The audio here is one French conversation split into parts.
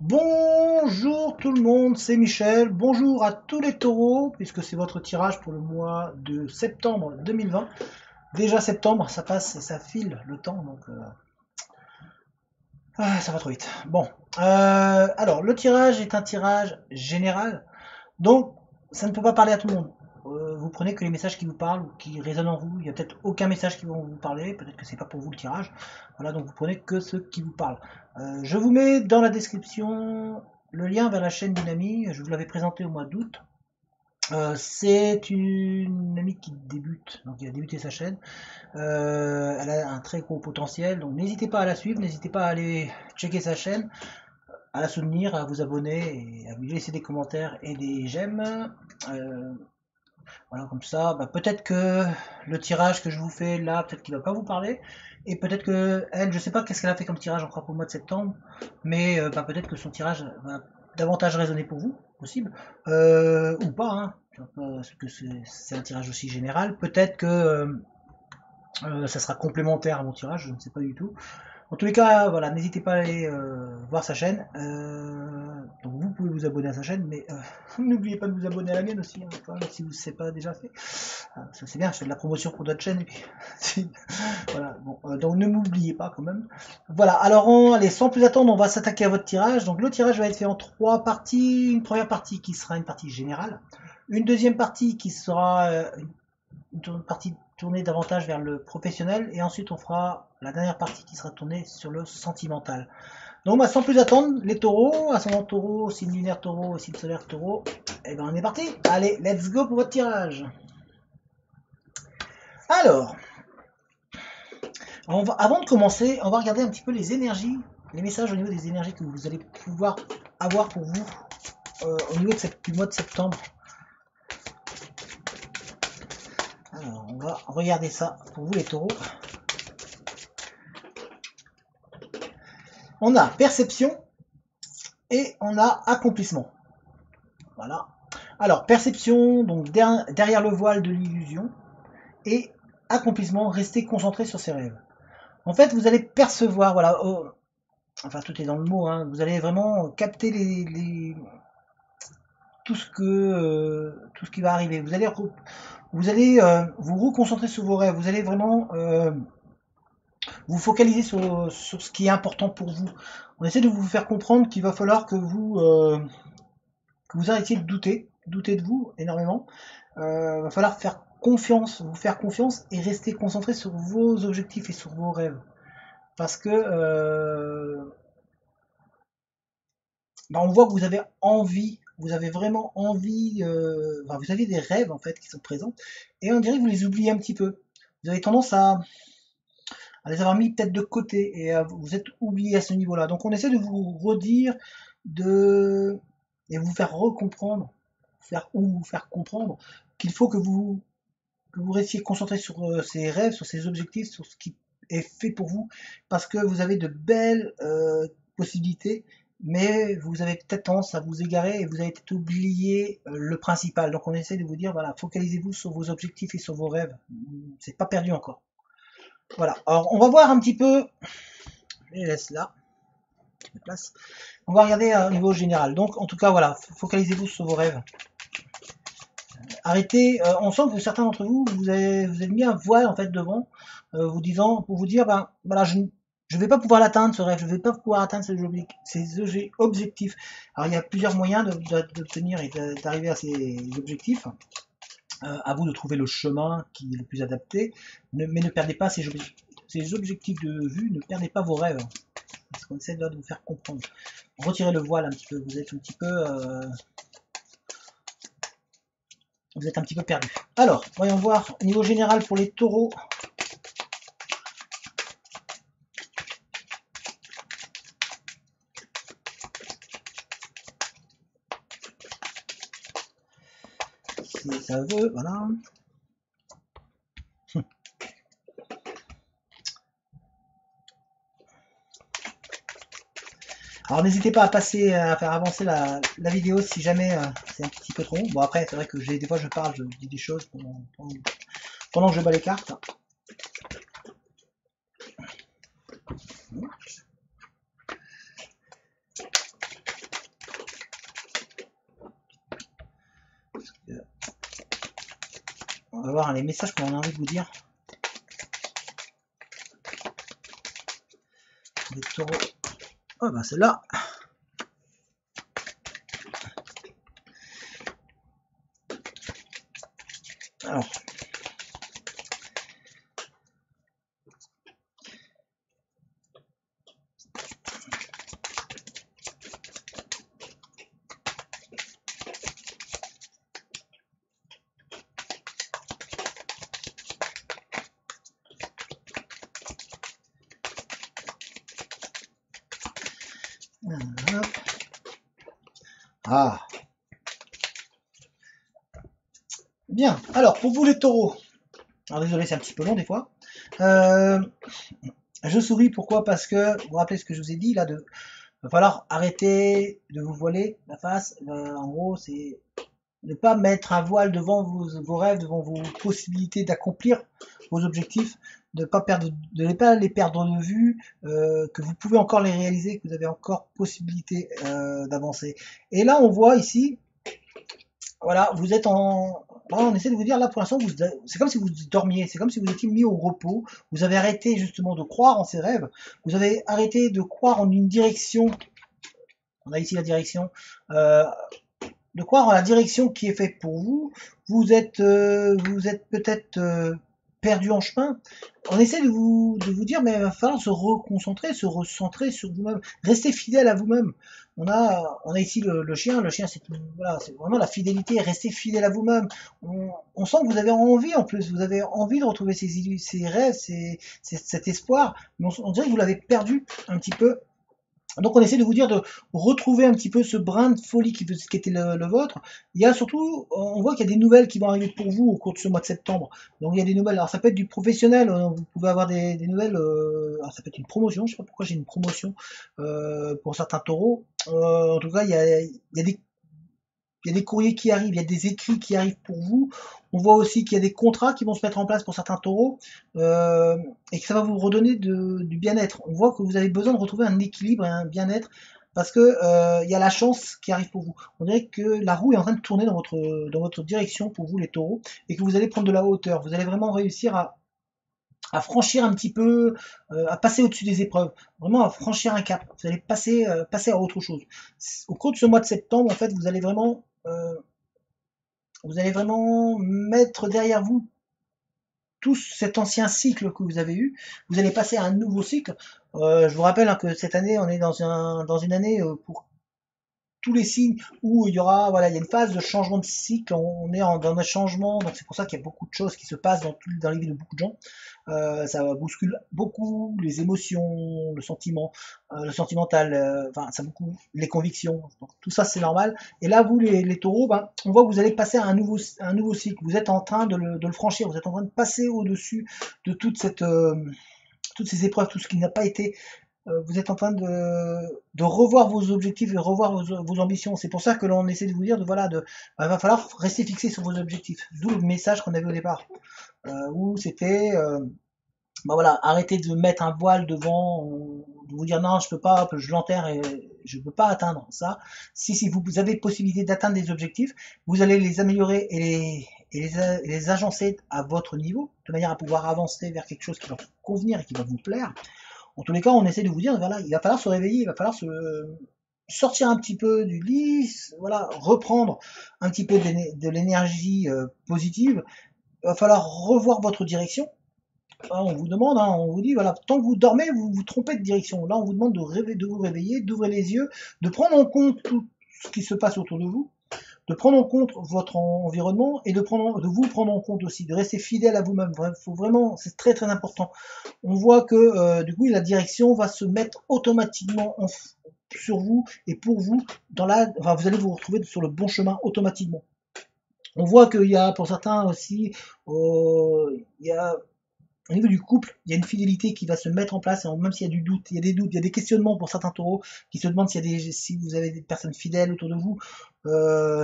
Bonjour tout le monde, c'est Michel. Bonjour à tous les taureaux, puisque c'est votre tirage pour le mois de septembre 2020. Déjà septembre, ça passe et ça file le temps, donc ça va trop vite. Bon, alors le tirage est un tirage général, donc ça ne peut pas parler à tout le monde. Vous prenez que les messages qui vous parlent ou qui résonnent en vous. Il n'y a peut-être aucun message qui va vous parler, peut-être que c'est pas pour vous le tirage. Voilà, donc vous prenez que ceux qui vous parlent. Je vous mets dans la description le lien vers la chaîne d'une amie. Je vous l'avais présenté au mois d'août. C'est une amie qui débute, donc qui a débuté sa chaîne. Elle a un très gros potentiel, donc n'hésitez pas à la suivre, n'hésitez pas à aller checker sa chaîne, à la soutenir, à vous abonner et à lui laisser des commentaires et des j'aime. Euh, voilà, comme ça, bah, peut-être que le tirage que je vous fais là, peut-être qu'il va pas vous parler. Et peut-être que elle, je sais pas qu'est-ce qu'elle a fait comme tirage encore pour le mois de septembre, mais bah, peut-être que son tirage va davantage résonner pour vous, possible, ou pas, hein, parce que c'est un tirage aussi général. Peut-être que ça sera complémentaire à mon tirage, je ne sais pas du tout. En tous les cas, voilà, n'hésitez pas à aller voir sa chaîne. Donc vous pouvez vous abonner à sa chaîne, mais n'oubliez pas de vous abonner à la mienne aussi, hein, si vous ne l'avez pas déjà fait. Ça c'est bien, je fais de la promotion pour d'autres chaînes. Et puis, voilà, bon, donc ne m'oubliez pas quand même. Voilà, alors allez, sans plus attendre, on va s'attaquer à votre tirage. Donc le tirage va être fait en trois parties. Une première partie qui sera une partie générale. Une deuxième partie qui sera une partie tournée davantage vers le professionnel, et ensuite on fera la dernière partie qui sera tournée sur le sentimental. Donc bah, sans plus attendre, les taureaux, ascendant taureau, signe lunaire taureau, signe solaire taureau, et ben on est parti. Allez, let's go pour votre tirage. Alors, avant de commencer, on va regarder un petit peu les énergies, les messages au niveau des énergies que vous allez pouvoir avoir pour vous au niveau du mois de septembre. Alors, on va regarder ça pour vous les taureaux. On a perception et on a accomplissement. Voilà. Alors, perception, donc derrière le voile de l'illusion, et accomplissement, rester concentré sur ses rêves. En fait, vous allez percevoir, voilà, enfin tout est dans le mot, hein, vous allez vraiment capter tout ce qui va arriver. Vous allez vous reconcentrer sur vos rêves. Vous allez vraiment vous focaliser sur ce qui est important pour vous. On essaie de vous faire comprendre qu'il va falloir que vous arrêtiez de douter de vous énormément. Va falloir vous faire confiance et rester concentré sur vos objectifs et sur vos rêves. Parce que bah, on voit que vous avez envie, vous avez vraiment envie, enfin, vous avez des rêves en fait qui sont présents, et on dirait que vous les oubliez un petit peu. Vous avez tendance à les avoir mis peut-être de côté et vous êtes oublié à ce niveau-là. Donc on essaie de vous redire de et vous faire recomprendre, vous faire comprendre qu'il faut que vous restiez concentré sur ces rêves, sur ces objectifs, sur ce qui est fait pour vous, parce que vous avez de belles possibilités, mais vous avez peut-être tendance à vous égarer et vous avez peut-être oublié le principal. Donc on essaie de vous dire, voilà, focalisez-vous sur vos objectifs et sur vos rêves. C'est pas perdu encore. Voilà. Alors on va voir un petit peu. Je les laisse là. Place. On va regarder au niveau général. Donc en tout cas, voilà, focalisez-vous sur vos rêves. Arrêtez, on sent que certains d'entre vous, vous avez mis un voile en fait devant, vous disant, pour vous dire, ben voilà, je ne vais pas pouvoir l'atteindre ce rêve, je ne vais pas pouvoir atteindre ces objectifs. Alors il y a plusieurs moyens d'obtenir et d'arriver à ces objectifs. À vous de trouver le chemin qui est le plus adapté, mais ne perdez pas ces objectifs de vue, ne perdez pas vos rêves. Parce qu'on essaie de vous faire comprendre. Retirez le voile un petit peu, vous êtes un petit peu perdu. Alors, voyons voir au niveau général pour les taureaux. Si ça veut, voilà. Alors n'hésitez pas à passer, à faire avancer la vidéo si jamais c'est un petit peu trop long. Bon après, c'est vrai que des fois je parle, je dis des choses pendant que je bats les cartes. On va voir les messages qu'on a envie de vous dire. Les taureaux. Oh ben celle-là. Alors. Ah. Bien. Alors, pour vous les taureaux. Alors désolé, c'est un petit peu long des fois. Je souris, pourquoi? Parce que, vous vous rappelez ce que je vous ai dit là, il va falloir arrêter de vous voiler la face. En gros, c'est ne pas mettre un voile devant vos rêves, devant vos possibilités d'accomplir vos objectifs, de ne pas les perdre de vue, que vous pouvez encore les réaliser, que vous avez encore possibilité d'avancer. Et là, on voit ici, voilà, vous êtes en... Là, on essaie de vous dire, là pour l'instant, c'est comme si vous dormiez, c'est comme si vous étiez mis au repos, vous avez arrêté justement de croire en ces rêves, vous avez arrêté de croire en une direction, on a ici la direction, de croire en la direction qui est faite pour vous, vous êtes peut-être perdu en chemin. On essaie de vous dire, mais il va falloir se reconcentrer, se recentrer sur vous-même, rester fidèle à vous-même. On a ici le chien, c'est voilà, c'est vraiment la fidélité, rester fidèle à vous-même. On sent que vous avez envie en plus, vous avez envie de retrouver ces rêves, cet espoir, mais on dirait que vous l'avez perdu un petit peu. Donc on essaie de vous dire de retrouver un petit peu ce brin de folie qui était le vôtre. Il y a surtout, on voit qu'il y a des nouvelles qui vont arriver pour vous au cours de ce mois de septembre. Donc il y a des nouvelles, alors ça peut être du professionnel, vous pouvez avoir des nouvelles, alors ça peut être une promotion, je sais pas pourquoi j'ai une promotion pour certains taureaux. En tout cas, il y a des courriers qui arrivent, il y a des écrits qui arrivent pour vous. On voit aussi qu'il y a des contrats qui vont se mettre en place pour certains taureaux et que ça va vous redonner du bien-être. On voit que vous avez besoin de retrouver un équilibre et un bien-être parce que il y a la chance qui arrive pour vous. On dirait que la roue est en train de tourner dans votre direction pour vous les taureaux et que vous allez prendre de la hauteur. Vous allez vraiment réussir à franchir un petit peu, à passer au-dessus des épreuves, vraiment à franchir un cap. Vous allez passer à autre chose. Au cours de ce mois de septembre, en fait, vous allez vraiment mettre derrière vous tout cet ancien cycle que vous avez eu. Vous allez passer à un nouveau cycle. Je vous rappelle hein, que cette année, on est dans une année pour tous les signes où il y aura, voilà, il y a une phase de changement de cycle, on est dans un changement, donc c'est pour ça qu'il y a beaucoup de choses qui se passent dans les vies de beaucoup de gens. Ça bouscule beaucoup les émotions, le sentimental, enfin ça beaucoup les convictions. Donc, tout ça c'est normal. Et là vous les taureaux, ben, on voit que vous allez passer à un nouveau cycle. Vous êtes en train de le franchir. Vous êtes en train de passer au-dessus de toutes ces épreuves, tout ce qui n'a pas été vous êtes en train de revoir vos objectifs et revoir vos ambitions. C'est pour ça que l'on essaie de vous dire va falloir rester fixé sur vos objectifs. D'où le message qu'on avait au départ, où c'était voilà, arrêtez de mettre un voile devant, de vous dire non, je peux pas, je l'enterre et je peux pas atteindre ça. Si vous avez possibilité d'atteindre des objectifs, vous allez les améliorer et les agencer à votre niveau, de manière à pouvoir avancer vers quelque chose qui va vous convenir et qui va vous plaire. En tous les cas, on essaie de vous dire, voilà, il va falloir se réveiller, il va falloir sortir un petit peu du lit, voilà, reprendre un petit peu de l'énergie positive. Il va falloir revoir votre direction. On vous demande, hein, on vous dit, voilà, tant que vous dormez, vous vous trompez de direction. Là, on vous demande de vous réveiller, d'ouvrir les yeux, de prendre en compte tout ce qui se passe autour de vous, de prendre en compte votre environnement et de vous prendre en compte aussi, de rester fidèle à vous-même. Faut vraiment, c'est très très important. On voit que du coup la direction va se mettre automatiquement sur vous et pour vous enfin, vous allez vous retrouver sur le bon chemin automatiquement. On voit qu'il y a pour certains aussi, il y a au niveau du couple, il y a une fidélité qui va se mettre en place, et même s'il y a du doute, il y a des doutes, il y a des questionnements pour certains taureaux qui se demandent si vous avez des personnes fidèles autour de vous.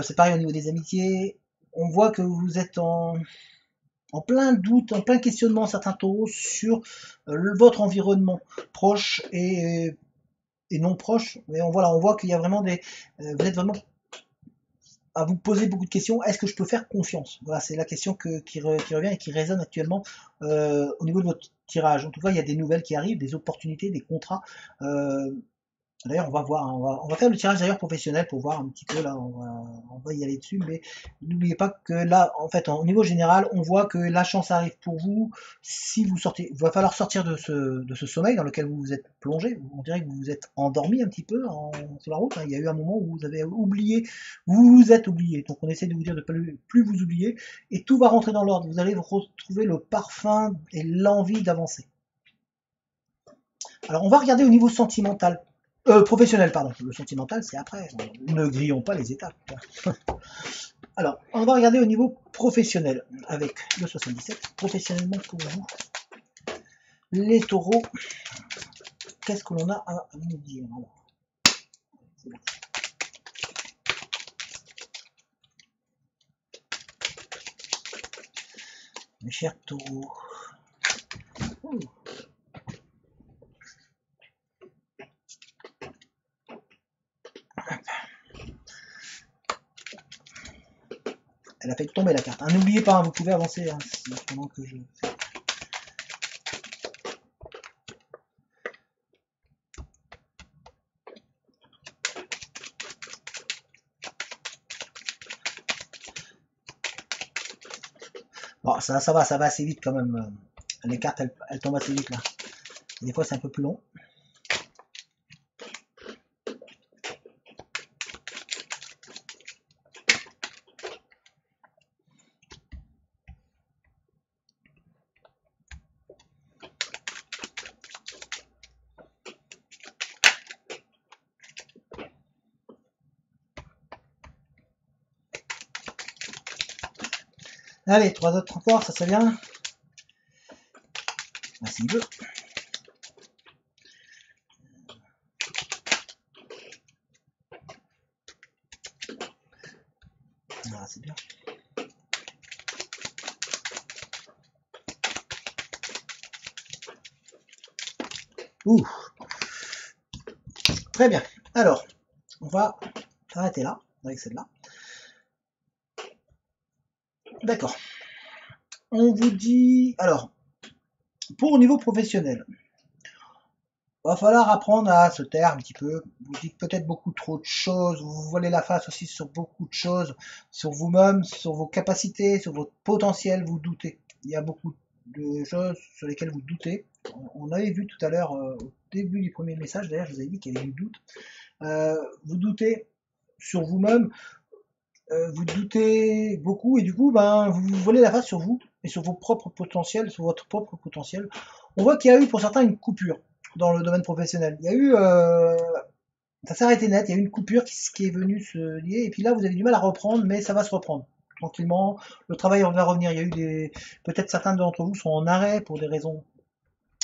C'est pareil au niveau des amitiés. On voit que vous êtes en plein doute, en plein questionnement, certains taureaux, sur votre environnement proche et non proche. Mais voilà, on voit qu'il y a vraiment vous êtes vraiment à vous poser beaucoup de questions. Est-ce que je peux faire confiance? Voilà, c'est la question qui revient et qui résonne actuellement au niveau de votre tirage. En tout cas, il y a des nouvelles qui arrivent, des opportunités, des contrats. D'ailleurs, on va voir, hein, on va faire le tirage d'ailleurs professionnel pour voir un petit peu là, on va y aller dessus, mais n'oubliez pas que là, en fait, au niveau général, on voit que la chance arrive pour vous. Si vous sortez, il va falloir sortir de ce sommeil dans lequel vous vous êtes plongé. On dirait que vous vous êtes endormi un petit peu sur la route, hein. Il y a eu un moment où vous avez oublié, vous vous êtes oublié. Donc on essaie de vous dire de ne plus vous oublier, et tout va rentrer dans l'ordre. Vous allez retrouver le parfum et l'envie d'avancer. Alors on va regarder au niveau sentimental. Professionnel, pardon. Le sentimental, c'est après. Ne grillons pas les étapes. Alors, on va regarder au niveau professionnel avec le 77. Professionnellement pour vous, les taureaux, qu'est-ce que l'on a à nous dire? Alors, c'est bon. Mes chers taureaux. Ouh. Elle a fait tomber la carte. Hein, n'oubliez pas, hein, vous pouvez avancer hein, pendant que je fais. Bon, ça va assez vite quand même. Les cartes, elles tombent assez vite là. Et des fois, c'est un peu plus long. Allez, 3 autres encore, ça c'est bien. Ah, s'il veut. Ah, c'est bien. Ouh. Très bien. Alors, on va s'arrêter là, avec celle-là. D'accord. On vous dit... Alors, pour au niveau professionnel, va falloir apprendre à se taire un petit peu. Vous dites peut-être beaucoup trop de choses, vous vous voilez la face aussi sur beaucoup de choses, sur vous-même, sur vos capacités, sur votre potentiel, vous doutez. Il y a beaucoup de choses sur lesquelles vous doutez. On avait vu tout à l'heure, au début du premier message, d'ailleurs, je vous avais dit qu'il y avait du doute. Vous doutez sur vous-même, vous doutez beaucoup, et du coup, ben, vous vous voilez la face sur vous et sur vos propres potentiels, sur votre propre potentiel. On voit qu'il y a eu pour certains une coupure dans le domaine professionnel. Il y a eu, ça s'est arrêté net, il y a eu une coupure qui est venue se lier, et puis là vous avez du mal à reprendre, mais ça va se reprendre tranquillement. Le travail va revenir. Il y a eu peut-être certains d'entre vous sont en arrêt pour des raisons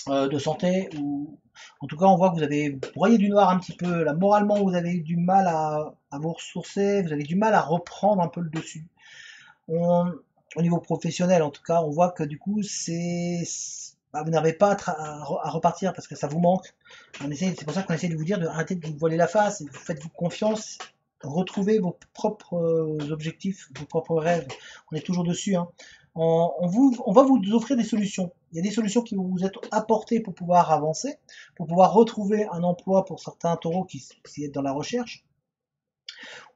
de santé, ou en tout cas on voit que vous avez broyé du noir un petit peu. Là, moralement, vous avez eu du mal à vous ressourcer, vous avez du mal à reprendre un peu le dessus. Au niveau professionnel, en tout cas, on voit que du coup, vous n'arrivez pas à repartir parce que ça vous manque. C'est pour ça qu'on essaie de vous dire d'arrêter de vous voiler la face, faites-vous confiance, retrouvez vos propres objectifs, vos propres rêves. On est toujours dessus, hein. On va vous offrir des solutions. Il y a des solutions qui vont vous être apportées pour pouvoir avancer, pour pouvoir retrouver un emploi pour certains taureaux qui sont dans la recherche.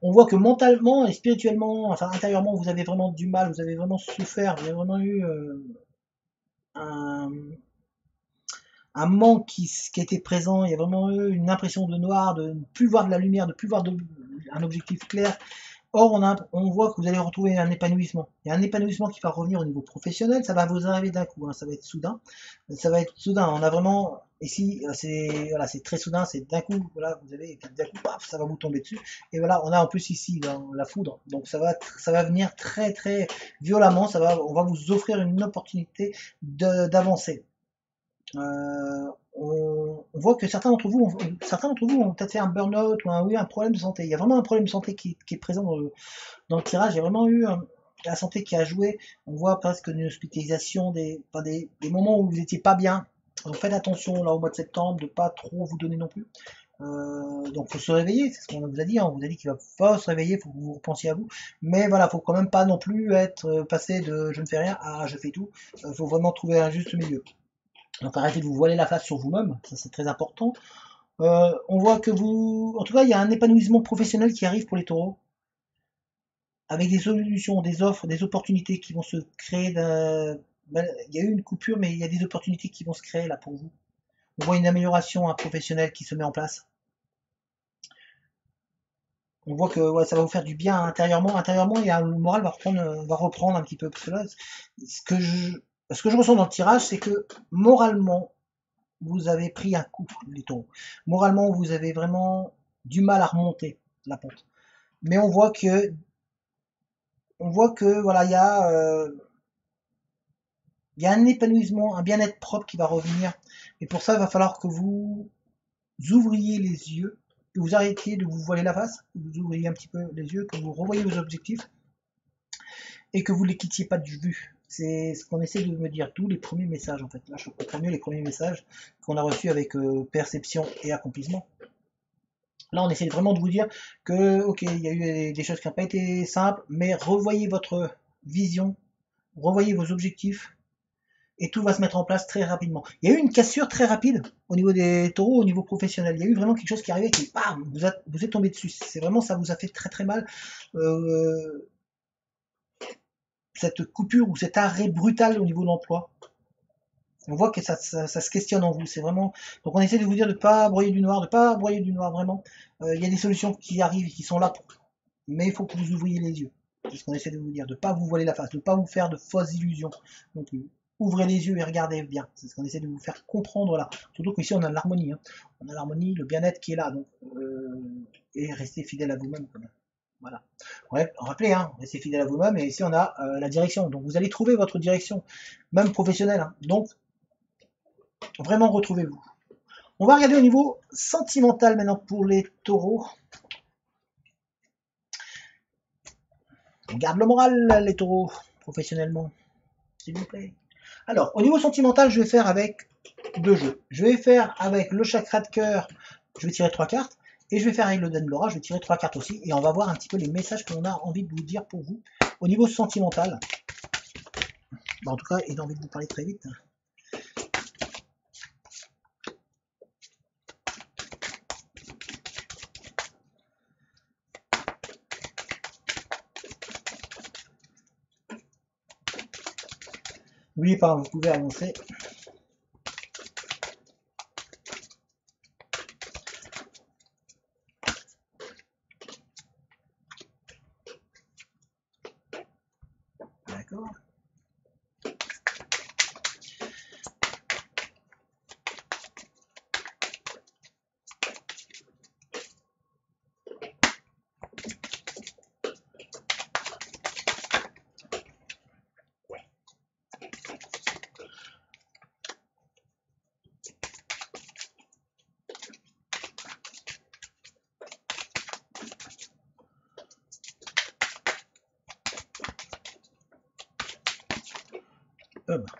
On voit que mentalement et spirituellement, enfin intérieurement, vous avez vraiment du mal, vous avez vraiment souffert, vous avez vraiment eu un, un manque qui était présent, il y a vraiment eu une impression de noir, de ne plus voir de la lumière, de ne plus voir un objectif clair. Or, on voit que vous allez retrouver un épanouissement. Il y a un épanouissement qui va revenir au niveau professionnel, ça va vous arriver d'un coup, hein, ça va être soudain. Ça va être soudain. On a vraiment, ici, c'est très soudain, c'est d'un coup, voilà, vous avez, et puis d'un coup, paf, ça va vous tomber dessus. Et voilà, on a en plus ici la foudre. Donc ça va venir très très violemment, on va vous offrir une opportunité d'avancer. On voit que certains d'entre vous ont peut-être fait un burn-out ou un problème de santé. Il y a vraiment un problème de santé qui est présent dans le tirage. Il y a vraiment eu la santé qui a joué. On voit presque une hospitalisation, des moments où vous n'étiez pas bien. Donc faites attention là au mois de septembre de pas trop vous donner non plus. Donc faut se réveiller, c'est ce qu'on vous a dit, hein. On vous a dit qu'il va pas se réveiller, faut que vous repensiez à vous. Mais voilà, faut quand même pas non plus être passé de je ne fais rien à je fais tout. Faut vraiment trouver un juste milieu. Donc arrêtez de vous voiler la face sur vous-même, ça c'est très important. On voit que vous, en tout cas, il y a un épanouissement professionnel qui arrive pour les taureaux, avec des solutions, des offres, des opportunités qui vont se créer. Il y a eu une coupure, mais il y a des opportunités qui vont se créer là pour vous. On voit une amélioration professionnelle qui se met en place. On voit que ouais, ça va vous faire du bien intérieurement. Intérieurement, le moral va reprendre un petit peu. Parce que là, ce que je ressens dans le tirage, c'est que moralement, vous avez pris un coup, les taureaux. Moralement, vous avez vraiment du mal à remonter la pente. Mais on voit que voilà, il y a un épanouissement, un bien-être propre qui va revenir. Et pour ça, il va falloir que vous ouvriez les yeux, que vous arrêtiez de vous voiler la face, que vous ouvriez un petit peu les yeux, que vous revoyez vos objectifs et que vous ne les quittiez pas de vue. C'est ce qu'on essaie de me dire, tous les premiers messages en fait. Là, je comprends mieux les premiers messages qu'on a reçus avec perception et accomplissement. Là, on essaie vraiment de vous dire que, ok, il y a eu des choses qui n'ont pas été simples, mais revoyez votre vision, revoyez vos objectifs, et tout va se mettre en place très rapidement. Il y a eu une cassure très rapide au niveau des taureaux, au niveau professionnel. Il y a eu vraiment quelque chose qui arrivait qui, bam, vous êtes tombé dessus. C'est vraiment, ça vous a fait très très mal. Euh, cette coupure ou cet arrêt brutal au niveau de l'emploi. On voit que ça se questionne en vous. C'est vraiment. Donc on essaie de vous dire de ne pas broyer du noir, de pas broyer du noir vraiment. Il y a des solutions qui arrivent, qui sont là, mais il faut que vous ouvriez les yeux. C'est ce qu'on essaie de vous dire, de ne pas vous voiler la face, de ne pas vous faire de fausses illusions. Donc ouvrez les yeux et regardez bien. C'est ce qu'on essaie de vous faire comprendre là. Surtout qu'ici on a l'harmonie. Hein. On a l'harmonie, le bien-être qui est là. Donc, et restez fidèle à vous-même quand même. Voilà. Ouais, rappelez, hein, restez fidèle à vous-même. Et ici on a la direction. Donc vous allez trouver votre direction, même professionnelle. Hein. Donc vraiment retrouvez-vous. On va regarder au niveau sentimental maintenant pour les taureaux. On garde le moral, les taureaux, professionnellement, s'il vous plaît. Alors, au niveau sentimental, je vais faire avec deux jeux. Je vais faire avec le chakra de cœur, je vais tirer 3 cartes. Et je vais faire avec le Dan Laura, je vais tirer 3 cartes aussi. Et on va voir un petit peu les messages qu'on a envie de vous dire pour vous. Au niveau sentimental, en tout cas, j'ai envie de vous parler très vite. N'oubliez pas, vous pouvez avancer. D'accord.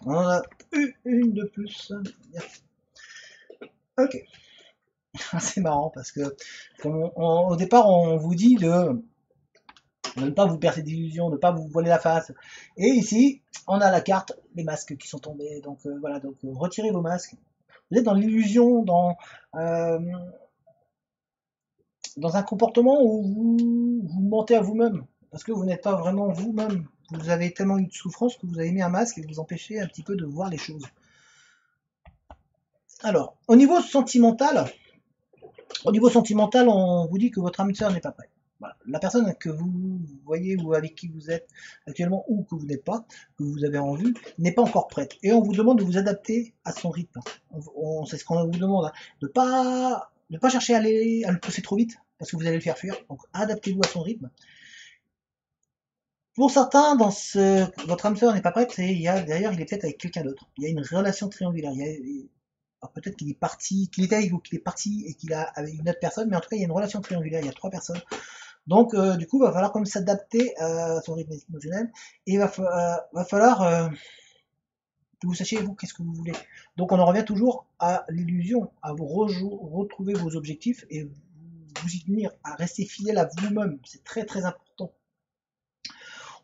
On en a eu une de plus. Ok. C'est marrant parce que au départ on vous dit de ne pas vous percer d'illusions, de ne pas vous voiler la face. Et ici, on a la carte, les masques qui sont tombés. Donc voilà, donc retirez vos masques. Vous êtes dans l'illusion, dans un comportement où vous mentez à vous-même. Parce que vous n'êtes pas vraiment vous-même. Vous avez tellement eu de souffrance que vous avez mis un masque et vous empêchez un petit peu de voir les choses. Alors, au niveau sentimental, on vous dit que votre âme sœur n'est pas prête. Voilà. La personne que vous voyez ou avec qui vous êtes actuellement ou que vous n'êtes pas, que vous avez en vue, n'est pas encore prête. Et on vous demande de vous adapter à son rythme. C'est ce qu'on vous demande, hein. De ne pas chercher à le pousser trop vite, parce que vous allez le faire fuir. Donc adaptez-vous à son rythme. Pour certains, votre âme sœur n'est pas prête, et d'ailleurs il est peut-être avec quelqu'un d'autre. Il y a une relation triangulaire. Alors peut-être qu'il est parti, qu'il était avec vous, qu'il est parti et qu'il a avec une autre personne, mais en tout cas il y a une relation triangulaire, il y a 3 personnes. Donc du coup il va falloir comme s'adapter à son rythme émotionnel et il va falloir que vous sachiez vous qu'est-ce que vous voulez. Donc on en revient toujours à l'illusion, à vous retrouver vos objectifs et vous y tenir, à rester fidèle à vous-même. C'est très très important.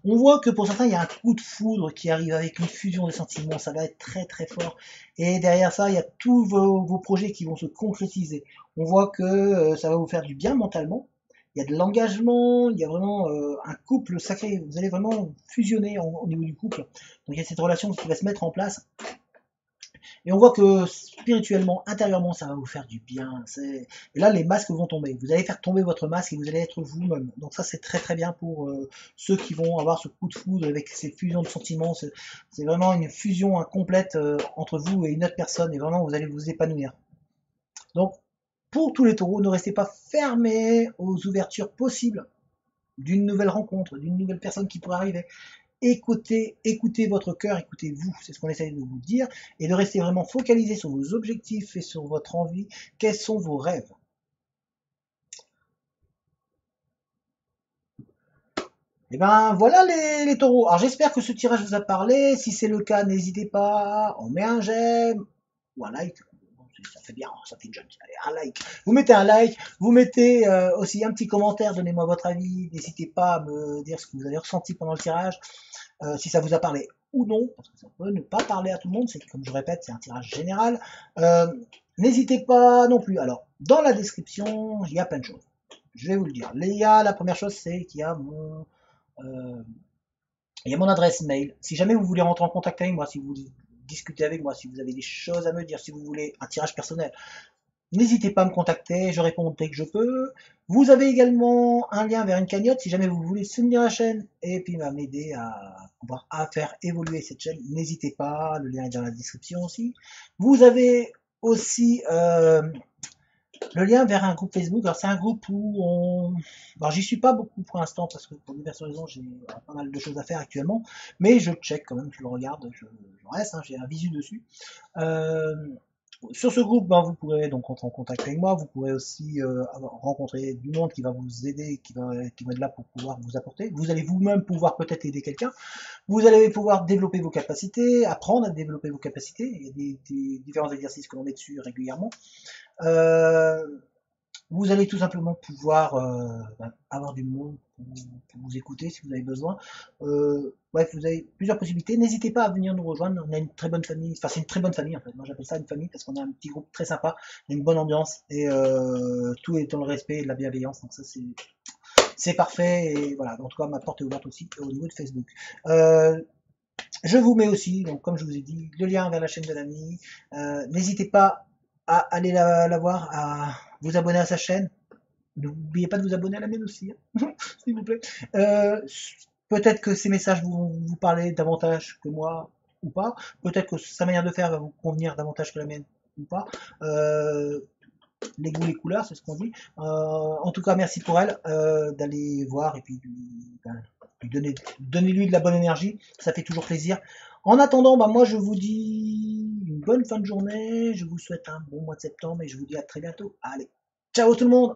On voit que pour certains, il y a un coup de foudre qui arrive avec une fusion de sentiments, ça va être très très fort. Et derrière ça, il y a tous vos projets qui vont se concrétiser. On voit que ça va vous faire du bien mentalement. Il y a de l'engagement, il y a vraiment un couple sacré. Vous allez vraiment fusionner au niveau du couple. Donc il y a cette relation qui va se mettre en place. Et on voit que spirituellement, intérieurement, ça va vous faire du bien. Et là, les masques vont tomber. Vous allez faire tomber votre masque et vous allez être vous-même. Donc ça, c'est très très bien pour ceux qui vont avoir ce coup de foudre avec ces fusions de sentiments. C'est vraiment une fusion complète entre vous et une autre personne. Et vraiment, vous allez vous épanouir. Donc, pour tous les taureaux, ne restez pas fermés aux ouvertures possibles d'une nouvelle rencontre, d'une nouvelle personne qui pourrait arriver. Écoutez votre cœur, écoutez-vous, c'est ce qu'on essaie de vous dire, et de rester vraiment focalisé sur vos objectifs et sur votre envie. Quels sont vos rêves? Et ben voilà les taureaux. Alors j'espère que ce tirage vous a parlé. Si c'est le cas, n'hésitez pas, on met un j'aime ou un like. Ça fait bien, ça fait jeune. Allez, un like. Vous mettez un like, vous mettez aussi un petit commentaire, donnez-moi votre avis. N'hésitez pas à me dire ce que vous avez ressenti pendant le tirage. Si ça vous a parlé ou non, parce que ça peut ne pas parler à tout le monde, c'est comme je répète, c'est un tirage général. N'hésitez pas non plus. Alors, dans la description, il y a plein de choses. Je vais vous le dire. La première chose, c'est qu'il y a mon adresse mail. Si jamais vous voulez rentrer en contact avec moi, si vous discutez avec moi, si vous avez des choses à me dire, si vous voulez un tirage personnel, n'hésitez pas à me contacter, je réponds dès que je peux. Vous avez également un lien vers une cagnotte si jamais vous voulez soutenir la chaîne et puis m'aider à pouvoir faire évoluer cette chaîne. N'hésitez pas, le lien est dans la description aussi. Vous avez aussi le lien vers un groupe Facebook. Alors c'est un groupe où on... Alors j'y suis pas beaucoup pour l'instant parce que pour diverses raisons j'ai pas mal de choses à faire actuellement. Mais je check quand même, je le regarde, je reste, hein, j'ai un visu dessus. Euh, sur ce groupe, ben, vous pourrez donc entrer en contact avec moi. Vous pourrez aussi rencontrer du monde qui va vous aider, qui va être là pour pouvoir vous apporter. Vous allez vous-même pouvoir peut-être aider quelqu'un. Vous allez pouvoir développer vos capacités, apprendre à développer vos capacités. Il y a des différents exercices que l'on met dessus régulièrement. Euh, vous allez tout simplement pouvoir avoir du monde pour vous écouter si vous avez besoin. Bref, vous avez plusieurs possibilités. N'hésitez pas à venir nous rejoindre. On a une très bonne famille. Enfin, c'est une très bonne famille en fait. Moi, j'appelle ça une famille parce qu'on a un petit groupe très sympa, il y a une bonne ambiance et tout est dans le respect et de la bienveillance. Donc ça, c'est parfait. Et voilà. En tout cas, ma porte est ouverte aussi au niveau de Facebook. Je vous mets aussi, donc comme je vous ai dit, le lien vers la chaîne de l'ami. N'hésitez pas à aller la voir, à vous abonner à sa chaîne. N'oubliez pas de vous abonner à la mienne aussi, hein, s'il vous plaît. Peut-être que ces messages vont vous parler davantage que moi ou pas. Peut-être que sa manière de faire va vous convenir davantage que la mienne ou pas. Les goûts, les couleurs, c'est ce qu'on dit. En tout cas, merci pour elle d'aller voir et puis donnez-lui de la bonne énergie. Ça fait toujours plaisir. En attendant, bah, moi je vous dis une bonne fin de journée. Je vous souhaite un bon mois de septembre et je vous dis à très bientôt. Allez, ciao tout le monde!